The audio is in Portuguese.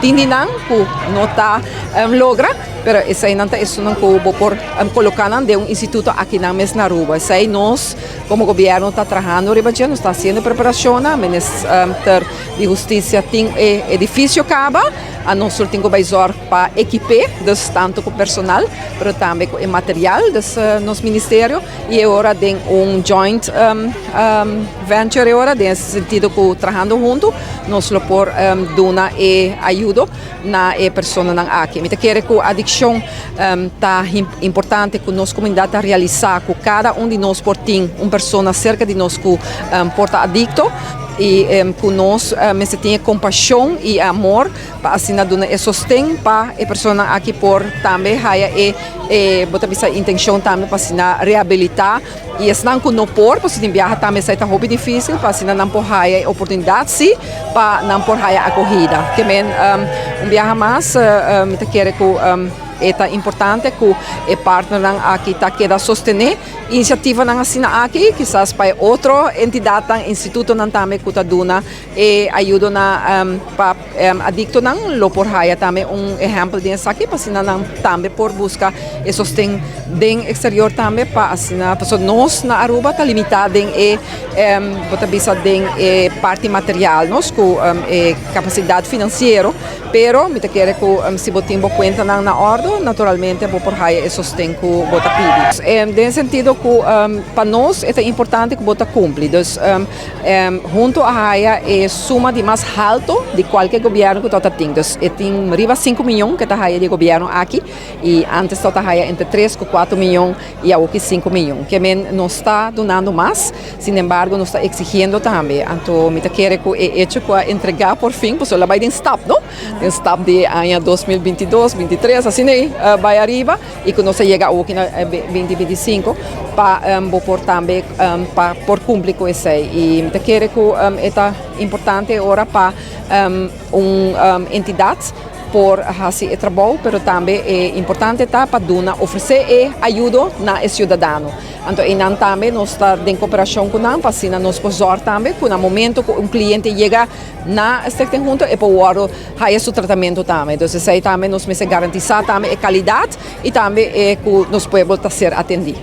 tindinan ku nota logra, pero essa aí não tá isso não ku por colocar de instituto aqui na mes na Aruba. Essa aí nós como governo está trabalhando riba está fazendo preparação, ministério de justiça tem edifício acaba, a nós temos baizor para equipe, dus tanto com personal, mas também com material dos nosso ministério e agora tem joint venture agora nesse sentido que trabalhando junto, nós lo por dona ajuda na pessoa não aqui. Me quer que a adicção tá importante que nossa comunidade realizar que cada de nós por tem pessoa cerca de nós que porta adicto e que nós se tenha compaixão e amor para assim dar sustento para a pessoa aqui por também botar essa intenção também para assim reabilitar e se não que não por porque se viaja também sai tá hobby difícil para assim não por oportunidade sim para não por acolhida que men viaja mais me quer que é importante que o partner aqui está queda sostener iniciativa não assim aqui quizás para outra entidade instituto não também que está dando e ajuda na para adicto não lo por haya também exemplo de aqui para assim não também por buscar e sostém den exterior também para assim pessoa nós na Aruba está limitada em botar bisa den parte material nós com capacidade financeira pero me quer que se botimos conta na ordem naturalmente vou por haya e sostém que bota pedi. Nesse sentido que para nós é importante que bota cumpre. Dus junto a haya é suma de mais alto de qualquer governo que tota tem. Dus tem riba 5 milhões que tá haya de governo aqui e antes tota haya entre 3 e 4 milhões e aqui 5 milhões. Que men não está donando mais, sin embargo não está exigindo também. Então me quer que é hecho que entregar por fim, pues ela vai de stop, não? De stop de ano 2022, 2023 assim vai arriba e que não se chega aqui na 2025 para por também para por cumprir com isso e me quer que é importante agora para entidade por fazer trabalho, mas também é importante para oferecer ajuda na cidadão. Então, e não também nós está em cooperação com nós, para nós poder também, que no momento que cliente chega na esta junto, é para o fazer seu tratamento também. Então, isso aí também nós me garantizar também a qualidade e também que nós podemos ser atendidos.